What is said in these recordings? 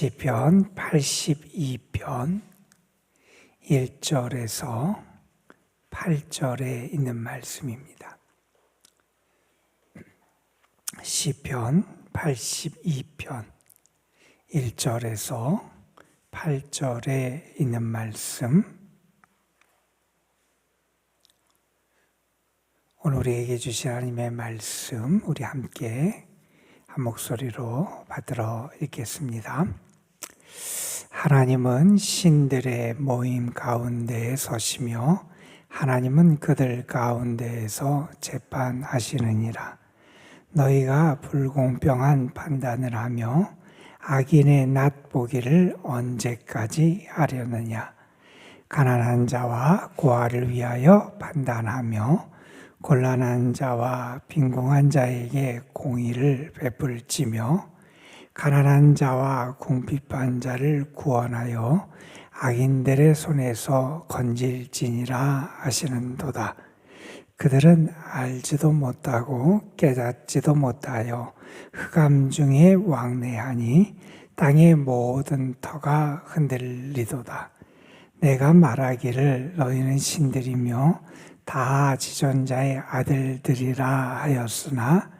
시편 82편 1절에서 8절에 있는 말씀입니다. 시편 82편 1절에서 8절에 있는 말씀, 오늘 우리에게 주신 하나님의 말씀 우리 함께 한 목소리로 받들어 읽겠습니다. 하나님은 신들의 모임 가운데에 서시며 하나님은 그들 가운데에서 재판하시느니라. 너희가 불공평한 판단을 하며 악인의 낫보기를 언제까지 하려느냐. 가난한 자와 고아를 위하여 판단하며 곤란한 자와 빈궁한 자에게 공의를 베풀지며 가난한 자와 궁핍한 자를 구원하여 악인들의 손에서 건질지니라 하시는도다. 그들은 알지도 못하고 깨닫지도 못하여 흑암 중에 왕래하니 땅의 모든 터가 흔들리도다. 내가 말하기를 너희는 신들이며 다 지존자의 아들들이라 하였으나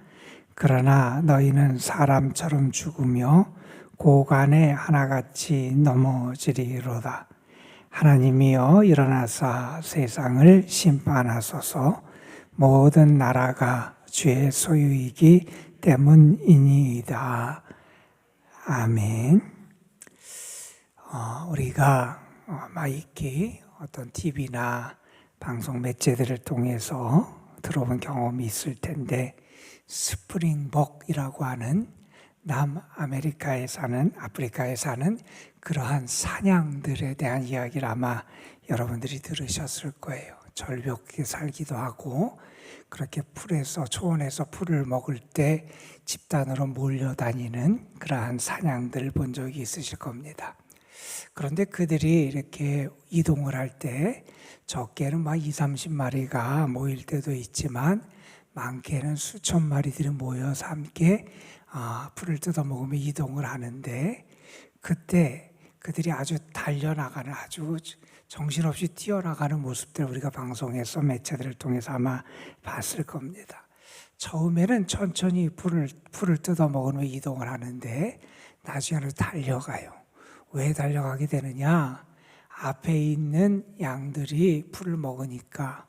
그러나 너희는 사람처럼 죽으며 고간에 하나같이 넘어지리로다. 하나님이여 일어나사 세상을 심판하소서. 모든 나라가 주의 소유이기 때문이니이다. 아멘. 우리가 마이키 어떤 TV나 방송 매체들을 통해서 들어본 경험이 있을 텐데, 스프링복이라고 하는 남아메리카에 사는, 아프리카에 사는 그러한 사냥들에 대한 이야기를 아마 여러분들이 들으셨을 거예요. 절벽에 살기도 하고 그렇게 풀에서, 초원에서 풀을 먹을 때 집단으로 몰려다니는 그러한 사냥들을 본 적이 있으실 겁니다. 그런데 그들이 이렇게 이동을 할 때 적게는 막 20-30마리가 모일 때도 있지만 많게는 수천 마리들이 모여서 함께 풀을 뜯어먹으며 이동을 하는데, 그때 그들이 아주 달려나가는, 아주 정신없이 뛰어나가는 모습들을 우리가 방송에서 매체들을 통해서 아마 봤을 겁니다. 처음에는 천천히 풀을 뜯어먹으며 이동을 하는데 나중에는 달려가요. 왜 달려가게 되느냐? 앞에 있는 양들이 풀을 먹으니까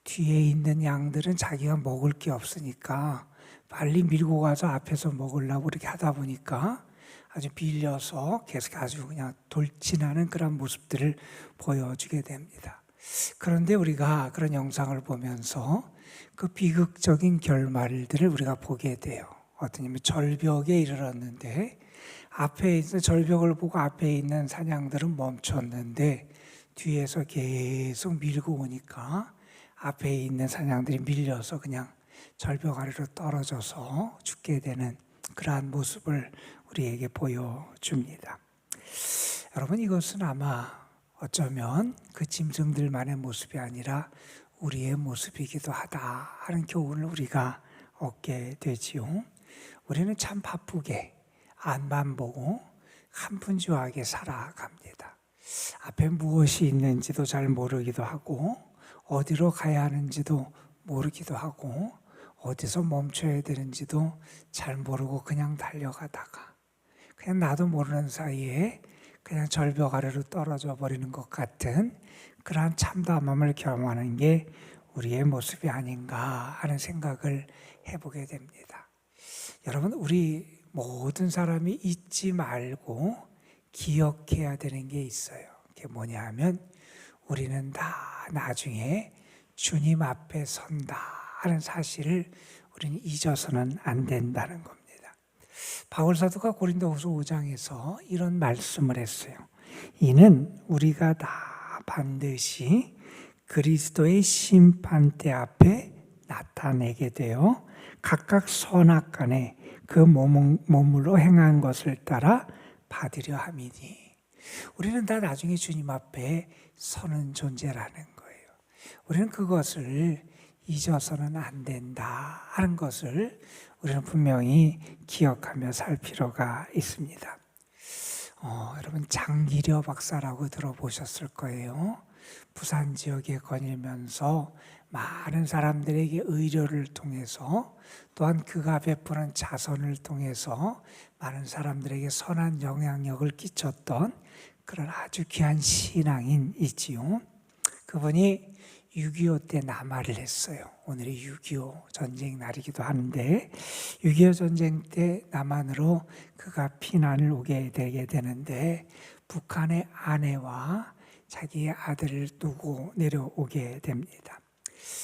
뒤에 있는 양들은 자기가 먹을 게 없으니까 빨리 밀고 가서 앞에서 먹으려고 이렇게 하다 보니까 아주 밀려서 계속 아주 그냥 돌진하는 그런 모습들을 보여주게 됩니다. 그런데 우리가 그런 영상을 보면서 그 비극적인 결말들을 우리가 보게 돼요. 어떠냐면 절벽에 이르렀는데 앞에 있는 절벽을 보고 앞에 있는 사냥들은 멈췄는데 뒤에서 계속 밀고 오니까 앞에 있는 사냥들이 밀려서 그냥 절벽 아래로 떨어져서 죽게 되는 그러한 모습을 우리에게 보여줍니다. 여러분, 이것은 아마 어쩌면 그 짐승들만의 모습이 아니라 우리의 모습이기도 하다 하는 교훈을 우리가 얻게 되지요. 우리는 참 바쁘게 앞만 보고 한분주하게 살아갑니다. 앞에 무엇이 있는지도 잘 모르기도 하고 어디로 가야 하는지도 모르기도 하고 어디서 멈춰야 되는지도 잘 모르고 그냥 달려가다가 그냥 나도 모르는 사이에 그냥 절벽 아래로 떨어져 버리는 것 같은 그러한 참담함을 경험하는 게 우리의 모습이 아닌가 하는 생각을 해보게 됩니다. 여러분, 우리 모든 사람이 잊지 말고 기억해야 되는 게 있어요. 그게 뭐냐 하면 우리는 다 나중에 주님 앞에 선다 하는 사실을 우리는 잊어서는 안 된다는 겁니다. 바울 사도가 고린도후서 5장에서 이런 말씀을 했어요. 이는 우리가 다 반드시 그리스도의 심판대 앞에 나타내게 되어 각각 선악간에 그 몸으로 행한 것을 따라 받으려 함이니. 우리는 다 나중에 주님 앞에 서는 존재라는 거예요. 우리는 그것을 잊어서는 안 된다 하는 것을 우리는 분명히 기억하며 살 필요가 있습니다. 여러분 장기려 박사라고 들어보셨을 거예요. 부산 지역에 거닐면서 많은 사람들에게 의료를 통해서 또한 그가 베푸는 자선을 통해서 많은 사람들에게 선한 영향력을 끼쳤던 그런 아주 귀한 신앙인이지요. 그분이 6.25 때 남하를 했어요. 오늘이 6.25 전쟁 날이기도 한데 6.25 전쟁 때 남한으로 그가 피난을 오게 되게 되는데 북한의 아내와 자기의 아들을 두고 내려오게 됩니다.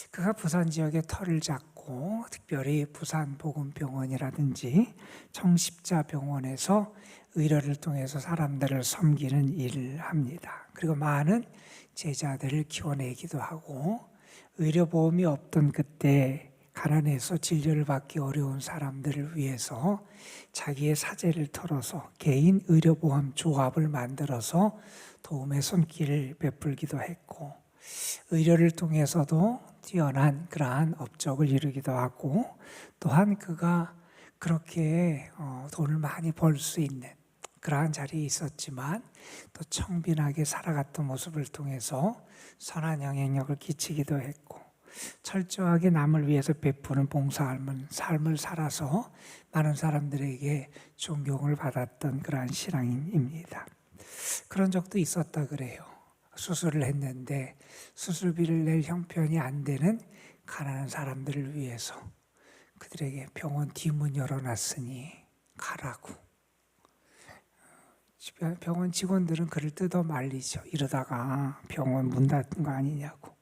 그가 부산 지역에 터를 잡고 특별히 부산 복음병원이라든지 청십자병원에서 의료를 통해서 사람들을 섬기는 일을 합니다. 그리고 많은 제자들을 키워내기도 하고 의료보험이 없던 그때 가난해서 진료를 받기 어려운 사람들을 위해서 자기의 사재를 털어서 개인 의료보험 조합을 만들어서 도움의 손길을 베풀기도 했고 의료를 통해서도 뛰어난 그러한 업적을 이루기도 하고 또한 그가 그렇게 돈을 많이 벌 수 있는 그러한 자리에 있었지만 또 청빈하게 살아갔던 모습을 통해서 선한 영향력을 끼치기도 했고 철저하게 남을 위해서 베푸는 삶을 살아서 많은 사람들에게 존경을 받았던 그러한 신앙인입니다. 그런 적도 있었다 그래요. 수술을 했는데 수술비를 낼 형편이 안 되는 가난한 사람들을 위해서 그들에게 병원 뒷문 열어놨으니 가라고. 병원 직원들은 그를 뜯어 말리죠. 이러다가 병원 문 닫은 거 아니냐고.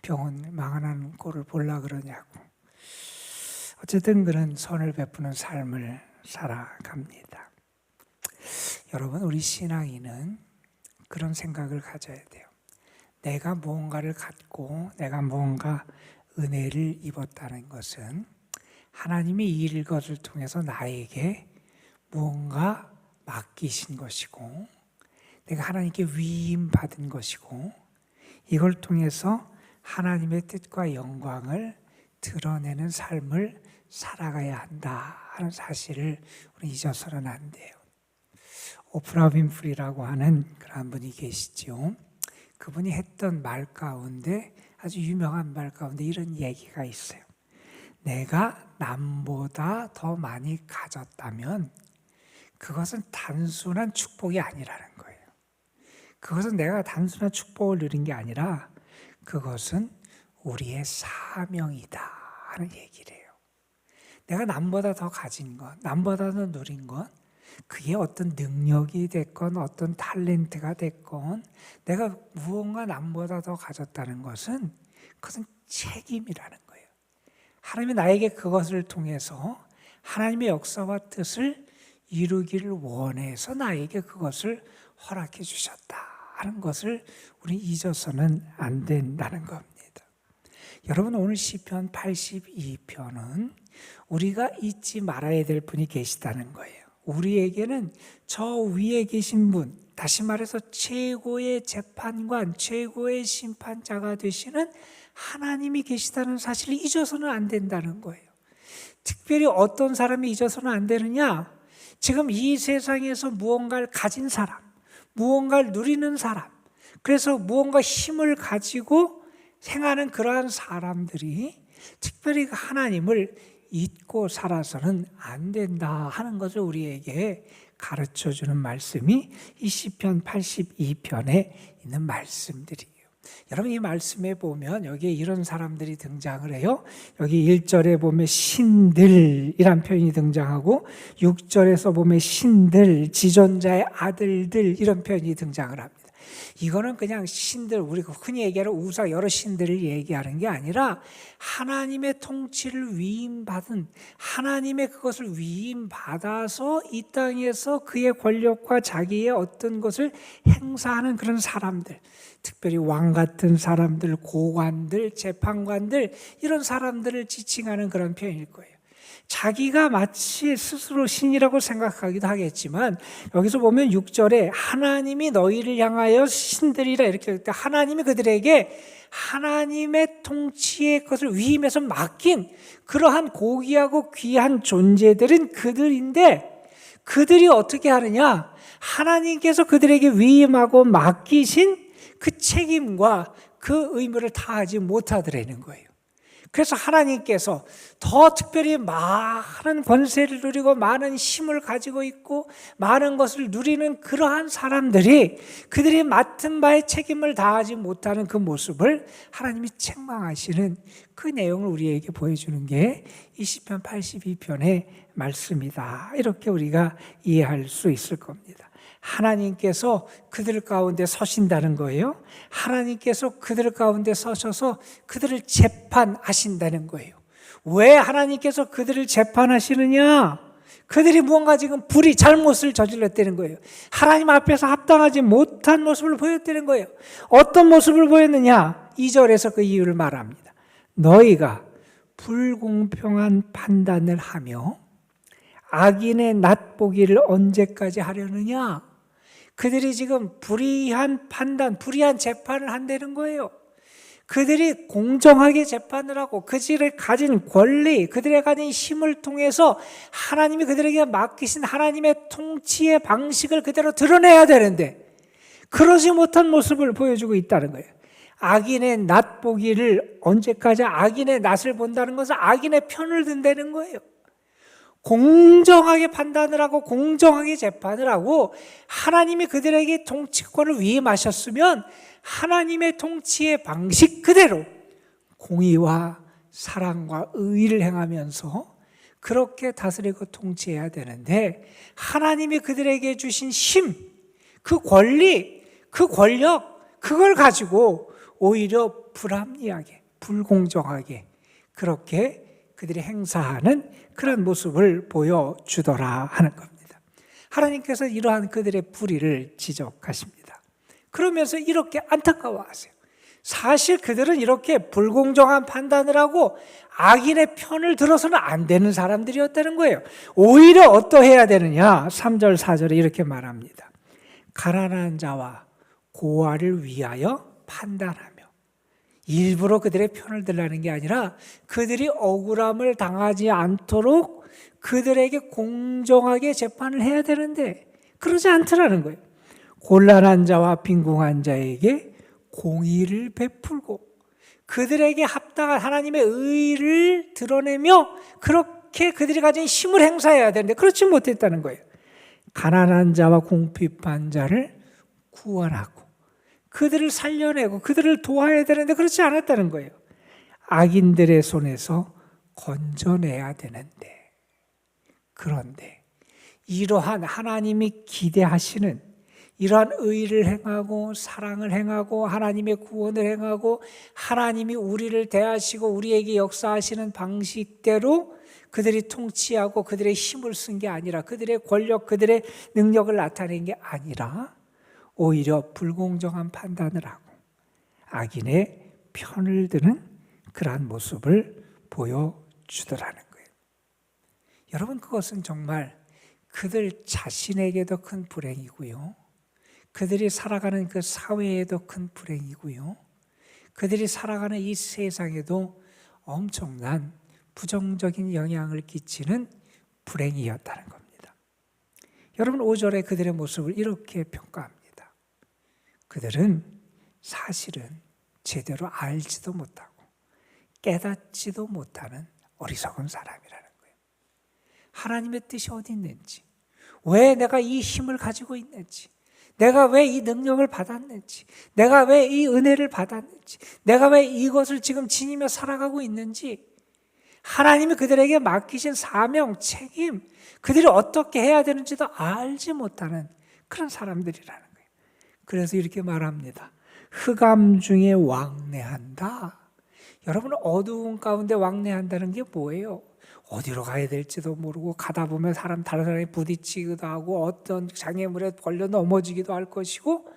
병원 망하는 꼴을 보려 그러냐고. 어쨌든 그런 선을 베푸는 삶을 살아갑니다. 여러분, 우리 신앙인은 그런 생각을 가져야 돼요. 내가 무언가를 갖고 내가 무언가 은혜를 입었다는 것은 하나님이 이것을 통해서 나에게 무언가 맡기신 것이고 내가 하나님께 위임받은 것이고 이걸 통해서 하나님의 뜻과 영광을 드러내는 삶을 살아가야 한다 하는 사실을 우리 잊어서는 안 돼요. 오프라 윈프리라고 하는 그런 분이 계시죠. 그분이 했던 말 가운데 아주 유명한 말 가운데 이런 얘기가 있어요. 내가 남보다 더 많이 가졌다면 그것은 단순한 축복이 아니라는 거예요. 그것은 내가 단순한 축복을 누린 게 아니라 그것은 우리의 사명이다 하는 얘기를 해요. 내가 남보다 더 가진 것, 남보다 더 누린 것, 그게 어떤 능력이 됐건 어떤 탤런트가 됐건 내가 무언가 남보다 더 가졌다는 것은 그것은 책임이라는 거예요. 하나님이 나에게 그것을 통해서 하나님의 역사와 뜻을 이루기를 원해서 나에게 그것을 허락해 주셨다 하는 것을 우리 잊어서는 안 된다는 겁니다. 여러분, 오늘 시편 82편은 우리가 잊지 말아야 될 분이 계시다는 거예요. 우리에게는 저 위에 계신 분, 다시 말해서 최고의 재판관, 최고의 심판자가 되시는 하나님이 계시다는 사실을 잊어서는 안 된다는 거예요. 특별히 어떤 사람이 잊어서는 안 되느냐? 지금 이 세상에서 무언가를 가진 사람, 무언가를 누리는 사람, 그래서 무언가 힘을 가지고 행하는 그러한 사람들이 특별히 하나님을 잊고 살아서는 안 된다 하는 것을 우리에게 가르쳐주는 말씀이 이 시편 82편에 있는 말씀들이에요. 여러분, 이 말씀에 보면 여기에 이런 사람들이 등장을 해요. 여기 1절에 보면 신들이란 표현이 등장하고 6절에서 보면 신들, 지존자의 아들들 이런 표현이 등장을 합니다. 이거는 그냥 신들, 우리가 흔히 얘기하는 우상 여러 신들을 얘기하는 게 아니라 하나님의 통치를 위임받은, 하나님의 그것을 위임받아서 이 땅에서 그의 권력과 자기의 어떤 것을 행사하는 그런 사람들, 특별히 왕 같은 사람들, 고관들, 재판관들, 이런 사람들을 지칭하는 그런 표현일 거예요. 자기가 마치 스스로 신이라고 생각하기도 하겠지만 여기서 보면 6절에 하나님이 너희를 향하여 신들이라 이렇게 할 때 하나님이 그들에게 하나님의 통치의 것을 위임해서 맡긴 그러한 고귀하고 귀한 존재들은 그들인데 그들이 어떻게 하느냐? 하나님께서 그들에게 위임하고 맡기신 그 책임과 그 의무를 다하지 못하더라는 거예요. 그래서 하나님께서 더 특별히 많은 권세를 누리고 많은 힘을 가지고 있고 많은 것을 누리는 그러한 사람들이 그들이 맡은 바의 책임을 다하지 못하는 그 모습을 하나님이 책망하시는 그 내용을 우리에게 보여주는 게 이 시편 82편의 말씀이다. 이렇게 우리가 이해할 수 있을 겁니다. 하나님께서 그들 가운데 서신다는 거예요. 하나님께서 그들 가운데 서셔서 그들을 재판하신다는 거예요. 왜 하나님께서 그들을 재판하시느냐? 그들이 무언가 지금 불의, 잘못을 저질렀다는 거예요. 하나님 앞에서 합당하지 못한 모습을 보였다는 거예요. 어떤 모습을 보였느냐? 2절에서 그 이유를 말합니다. 너희가 불공평한 판단을 하며 악인의 낫보기를 언제까지 하려느냐? 그들이 지금 불의한 판단, 불의한 재판을 한다는 거예요. 그들이 공정하게 재판을 하고 그들이 가진 권리, 그들이 가진 힘을 통해서 하나님이 그들에게 맡기신 하나님의 통치의 방식을 그대로 드러내야 되는데 그러지 못한 모습을 보여주고 있다는 거예요. 악인의 낫보기를 언제까지 악인의 낫을 본다는 것은 악인의 편을 든다는 거예요. 공정하게 판단을 하고 공정하게 재판을 하고 하나님이 그들에게 통치권을 위임하셨으면 하나님의 통치의 방식 그대로 공의와 사랑과 의를 행하면서 그렇게 다스리고 통치해야 되는데 하나님이 그들에게 주신 힘, 그 권리, 그 권력 그걸 가지고 오히려 불합리하게, 불공정하게 그렇게 그들이 행사하는 그런 모습을 보여주더라 하는 겁니다. 하나님께서 이러한 그들의 불의를 지적하십니다. 그러면서 이렇게 안타까워하세요. 사실 그들은 이렇게 불공정한 판단을 하고 악인의 편을 들어서는 안 되는 사람들이었다는 거예요. 오히려 어떠해야 되느냐? 3절, 4절에 이렇게 말합니다. 가난한 자와 고아를 위하여 판단하며 일부러 그들의 편을 들라는 게 아니라 그들이 억울함을 당하지 않도록 그들에게 공정하게 재판을 해야 되는데 그러지 않더라는 거예요. 곤란한 자와 빈궁한 자에게 공의를 베풀고 그들에게 합당한 하나님의 의를 드러내며 그렇게 그들이 가진 힘을 행사해야 되는데 그렇지 못했다는 거예요. 가난한 자와 궁핍한 자를 구원하고 그들을 살려내고 그들을 도와야 되는데 그렇지 않았다는 거예요. 악인들의 손에서 건져내야 되는데 그런데 이러한 하나님이 기대하시는 이러한 의를 행하고 사랑을 행하고 하나님의 구원을 행하고 하나님이 우리를 대하시고 우리에게 역사하시는 방식대로 그들이 통치하고 그들의 힘을 쓴 게 아니라 그들의 권력, 그들의 능력을 나타낸 게 아니라 오히려 불공정한 판단을 하고 악인의 편을 드는 그러한 모습을 보여주더라는 거예요. 여러분 그것은 정말 그들 자신에게도 큰 불행이고요. 그들이 살아가는 그 사회에도 큰 불행이고요. 그들이 살아가는 이 세상에도 엄청난 부정적인 영향을 끼치는 불행이었다는 겁니다. 여러분 5절에 그들의 모습을 이렇게 평가합니다. 그들은 사실은 제대로 알지도 못하고 깨닫지도 못하는 어리석은 사람이라는 거예요. 하나님의 뜻이 어디 있는지, 왜 내가 이 힘을 가지고 있는지, 내가 왜 이 능력을 받았는지, 내가 왜 이 은혜를 받았는지, 내가 왜 이것을 지금 지니며 살아가고 있는지 하나님이 그들에게 맡기신 사명, 책임, 그들이 어떻게 해야 되는지도 알지 못하는 그런 사람들이라는 거예요. 그래서 이렇게 말합니다. 흑암 중에 왕래한다. 여러분 어두운 가운데 왕래한다는 게 뭐예요? 어디로 가야 될지도 모르고 가다 보면 다른 사람이 부딪히기도 하고 어떤 장애물에 걸려 넘어지기도 할 것이고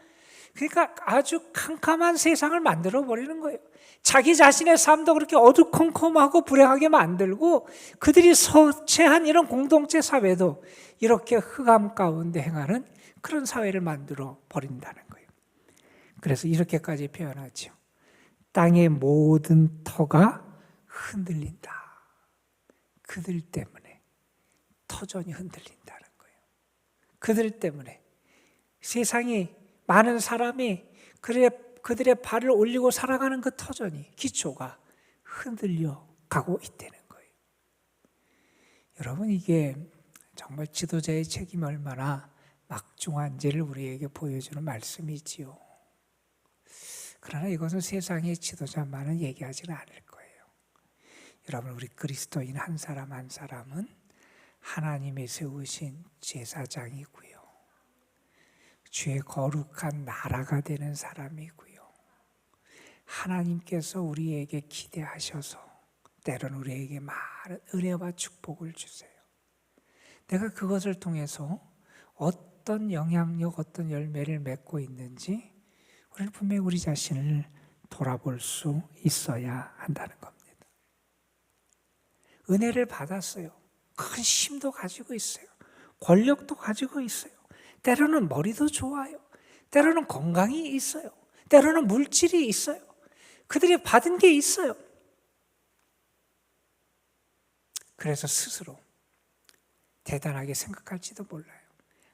그러니까 아주 캄캄한 세상을 만들어 버리는 거예요. 자기 자신의 삶도 그렇게 어두컴컴하고 불행하게 만들고 그들이 서체한 이런 공동체 사회도 이렇게 흑암 가운데 행하는 그런 사회를 만들어 버린다는 거예요. 그래서 이렇게까지 표현하죠. 땅의 모든 터가 흔들린다. 그들 때문에 터전이 흔들린다는 거예요. 그들 때문에 세상이 많은 사람이 그들의 발을 올리고 살아가는 그 터전이 기초가 흔들려 가고 있다는 거예요. 여러분, 이게 정말 지도자의 책임이 얼마나 막중한지를 우리에게 보여주는 말씀이지요. 그러나 이것은 세상의 지도자만은 얘기하지는 않을 거예요. 여러분, 우리 그리스도인 한 사람 한 사람은 하나님이 세우신 제사장이고요, 주의 거룩한 나라가 되는 사람이고요, 하나님께서 우리에게 기대하셔서 때로는 우리에게 많은 은혜와 축복을 주세요. 내가 그것을 통해서 어떤 영향력, 어떤 열매를 맺고 있는지 우리는 분명히 우리 자신을 돌아볼 수 있어야 한다는 겁니다. 은혜를 받았어요. 큰 힘도 가지고 있어요. 권력도 가지고 있어요. 때로는 머리도 좋아요. 때로는 건강이 있어요. 때로는 물질이 있어요. 그들이 받은 게 있어요. 그래서 스스로 대단하게 생각할지도 몰라요.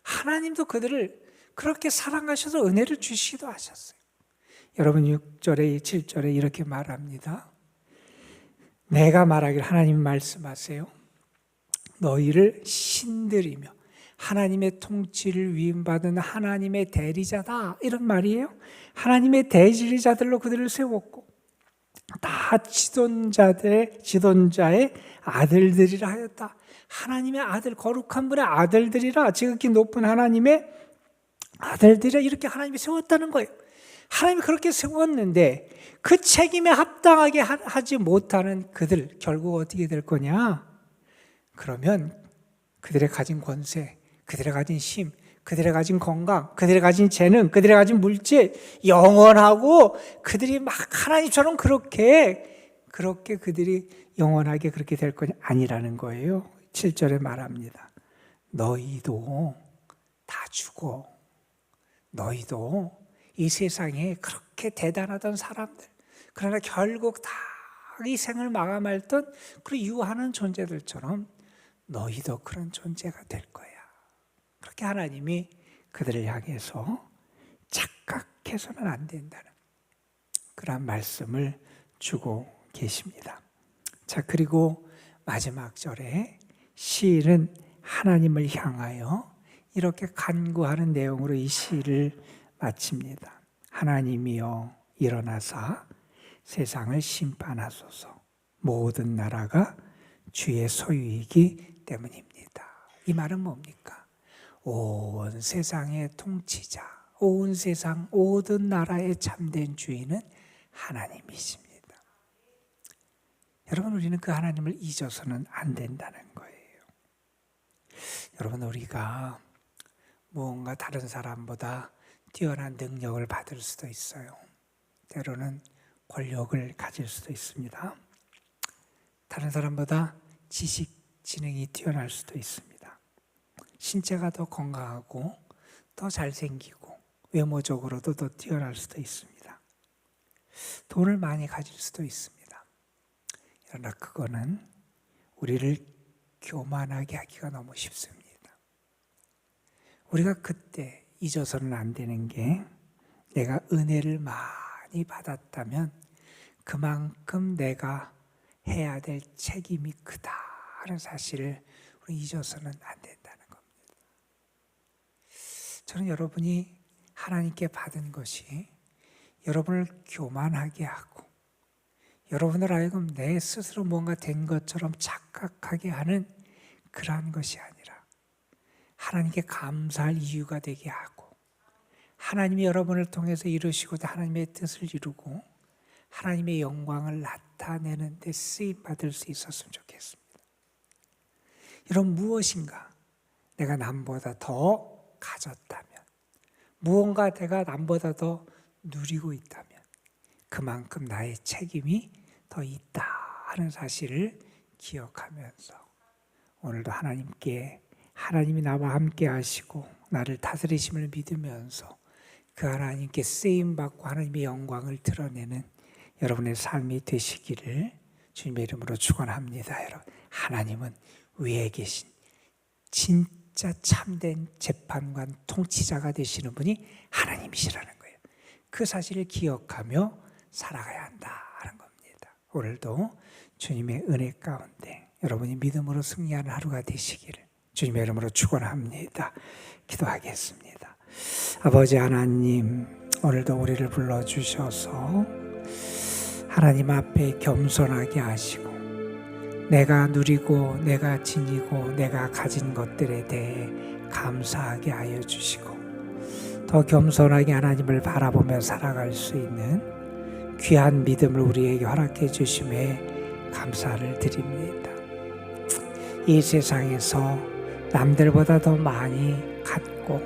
하나님도 그들을 그렇게 사랑하셔서 은혜를 주시기도 하셨어요. 여러분, 6절에 7절에 이렇게 말합니다. 내가 말하길, 하나님 말씀하세요. 너희를 신들이며 하나님의 통치를 위임받은 하나님의 대리자다, 이런 말이에요. 하나님의 대리자들로 그들을 세웠고 다 지존자의 아들들이라 하였다. 하나님의 아들, 거룩한 분의 아들들이라, 지극히 높은 하나님의 아들들이라, 이렇게 하나님이 세웠다는 거예요. 하나님이 그렇게 세웠는데 그 책임에 합당하게 하지 못하는 그들, 결국 어떻게 될 거냐? 그러면 그들의 가진 권세, 그들의 가진 힘, 그들의 가진 건강, 그들의 가진 재능, 그들의 가진 물질, 영원하고 그들이 막 하나님처럼 그렇게 그들이 영원하게 그렇게 될 건 아니라는 거예요. 7절에 말합니다. 너희도 다 죽어. 너희도 이 세상에 그렇게 대단하던 사람들, 그러나 결국 다 이 생을 마감했던 그 유하는 존재들처럼 너희도 그런 존재가 될 거야. 그렇게 하나님이 그들을 향해서 착각해서는 안 된다는 그런 말씀을 주고 계십니다. 자, 그리고 마지막 절에 시인은 하나님을 향하여 이렇게 간구하는 내용으로 이 시를 마칩니다. 하나님이여 일어나사 세상을 심판하소서. 모든 나라가 주의 소유이기 때문입니다. 이 말은 뭡니까? 온 세상의 통치자, 온 세상 모든 나라의 참된 주인은 하나님이십니다. 여러분, 우리는 그 하나님을 잊어서는 안 된다는 거예요. 여러분, 우리가 무언가 다른 사람보다 뛰어난 능력을 받을 수도 있어요. 때로는 권력을 가질 수도 있습니다. 다른 사람보다 지식, 지능이 뛰어날 수도 있습니다. 신체가 더 건강하고 더 잘생기고 외모적으로도 더 뛰어날 수도 있습니다. 돈을 많이 가질 수도 있습니다. 그러나 그거는 우리를 교만하게 하기가 너무 쉽습니다. 우리가 그때 잊어서는 안 되는 게, 내가 은혜를 많이 받았다면 그만큼 내가 해야 될 책임이 크다는 사실을 우리 잊어서는 안 된다는 겁니다. 저는 여러분이 하나님께 받은 것이 여러분을 교만하게 하고 여러분을 하여금 내 스스로 뭔가 된 것처럼 착각하게 하는 그러한 것이 아니라 하나님께 감사할 이유가 되게 하고, 하나님이 여러분을 통해서 이루시고자 하나님의 뜻을 이루고 하나님의 영광을 나타내는 데 쓰임받을 수 있었으면 좋겠습니다. 이런 무엇인가 내가 남보다 더 가졌다면, 무언가 내가 남보다 더 누리고 있다면 그만큼 나의 책임이 더 있다 하는 사실을 기억하면서 오늘도 하나님이 나와 함께 하시고 나를 다스리심을 믿으면서 그 하나님께 쓰임받고 하나님의 영광을 드러내는 여러분의 삶이 되시기를 주님의 이름으로 축원합니다. 여러분, 하나님은 위에 계신 진짜 참된 재판관 통치자가 되시는 분이 하나님이시라는 거예요. 그 사실을 기억하며 살아가야 한다 하는 겁니다. 오늘도 주님의 은혜 가운데 여러분이 믿음으로 승리하는 하루가 되시기를 주님의 이름으로 축원합니다. 기도하겠습니다. 아버지 하나님, 오늘도 우리를 불러주셔서 하나님 앞에 겸손하게 하시고 내가 누리고 내가 지니고 내가 가진 것들에 대해 감사하게 하여 주시고 더 겸손하게 하나님을 바라보며 살아갈 수 있는 귀한 믿음을 우리에게 허락해 주심에 감사를 드립니다. 이 세상에서 남들보다 더 많이 갖고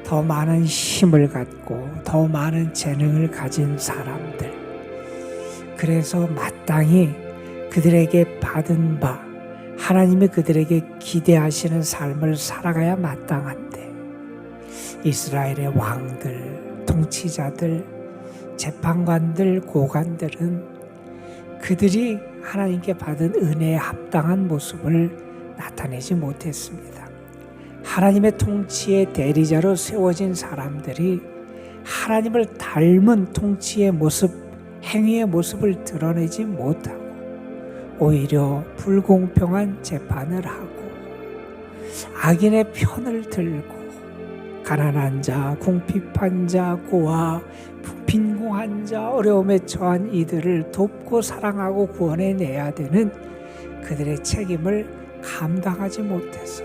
더 많은 힘을 갖고 더 많은 재능을 가진 사람들, 그래서 마땅히 그들에게 받은 바 하나님이 그들에게 기대하시는 삶을 살아가야 마땅한데 이스라엘의 왕들, 통치자들, 재판관들, 고관들은 그들이 하나님께 받은 은혜에 합당한 모습을 나타내지 못했습니다. 하나님의 통치의 대리자로 세워진 사람들이 하나님을 닮은 통치의 모습, 행위의 모습을 드러내지 못하고 오히려 불공평한 재판을 하고 악인의 편을 들고 가난한 자, 궁핍한 자, 고아, 빈궁한 자, 어려움에 처한 이들을 돕고 사랑하고 구원해내야 되는 그들의 책임을 감당하지 못해서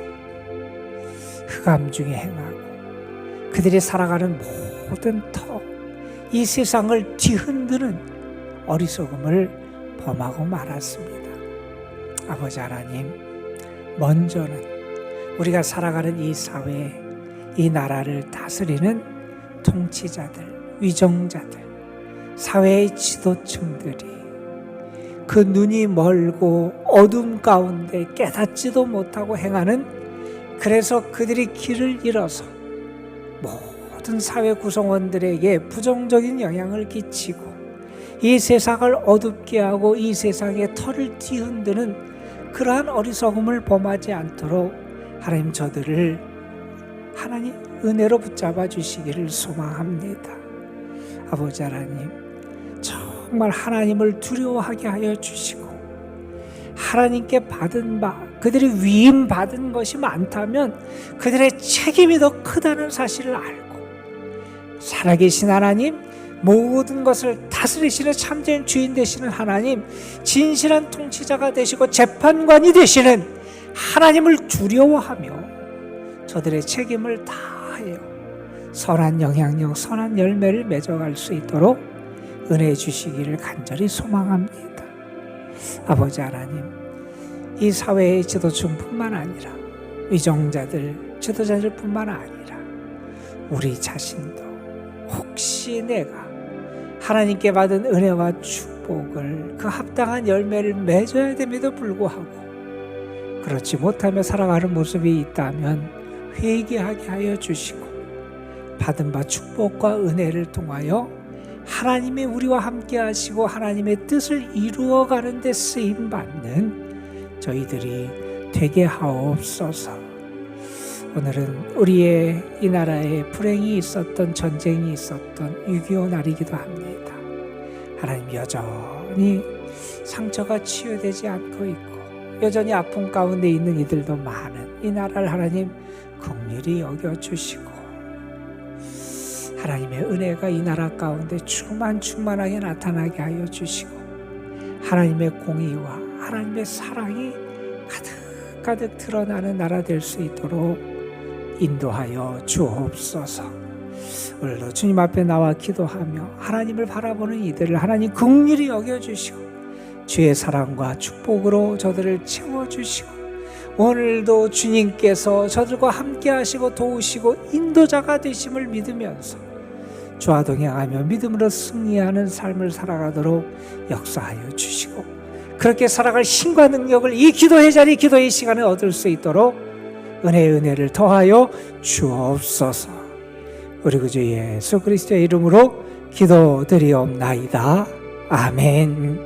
흑암 중에 행하고 그들이 살아가는 모든 터, 이 세상을 뒤흔드는 어리석음을 범하고 말았습니다. 아버지 하나님, 먼저는 우리가 살아가는 이 사회, 이 나라를 다스리는 통치자들, 위정자들, 사회의 지도층들이 그 눈이 멀고 어둠 가운데 깨닫지도 못하고 행하는, 그래서 그들이 길을 잃어서 모든 사회 구성원들에게 부정적인 영향을 끼치고 이 세상을 어둡게 하고 이 세상의 털을 뒤흔드는 그러한 어리석음을 범하지 않도록 하나님 저들을 하나님 은혜로 붙잡아 주시기를 소망합니다. 아버지 하나님, 정말 하나님을 두려워하게 하여 주시고 하나님께 받은 바, 그들이 위임 받은 것이 많다면 그들의 책임이 더 크다는 사실을 알고 살아계신 하나님, 모든 것을 다스리시는 참된 주인 되시는 하나님, 진실한 통치자가 되시고 재판관이 되시는 하나님을 두려워하며 저들의 책임을 다하여 선한 영향력, 선한 열매를 맺어갈 수 있도록 은혜 주시기를 간절히 소망합니다. 아버지 하나님, 이 사회의 지도층뿐만 아니라 위정자들, 지도자들뿐만 아니라 우리 자신도 혹시 내가 하나님께 받은 은혜와 축복을 그 합당한 열매를 맺어야 됨에도 불구하고 그렇지 못하며 살아가는 모습이 있다면 회개하게 하여 주시고 받은 바 축복과 은혜를 통하여 하나님이 우리와 함께 하시고 하나님의 뜻을 이루어가는 데 쓰임받는 저희들이 되게 하옵소서. 오늘은 우리의 이 나라에 불행이 있었던, 전쟁이 있었던 6.25 날이기도 합니다. 하나님, 여전히 상처가 치유되지 않고 있고 여전히 아픔 가운데 있는 이들도 많은 이 나라를 하나님 긍휼히 여겨주시고 하나님의 은혜가 이 나라 가운데 충만하게 나타나게 하여 주시고 하나님의 공의와 하나님의 사랑이 가득 드러나는 나라 될 수 있도록 인도하여 주옵소서. 오늘도 주님 앞에 나와 기도하며 하나님을 바라보는 이들을 하나님 긍휼히 여겨주시고 주의 사랑과 축복으로 저들을 채워주시고 오늘도 주님께서 저들과 함께 하시고 도우시고 인도자가 되심을 믿으면서 주와 동행하며 믿음으로 승리하는 삶을 살아가도록 역사하여 주시고 그렇게 살아갈 힘과 능력을 이 기도의 자리, 기도의 시간에 얻을 수 있도록 은혜를 더하여 주옵소서. 우리 구주 예수 그리스도의 이름으로 기도드리옵나이다. 아멘.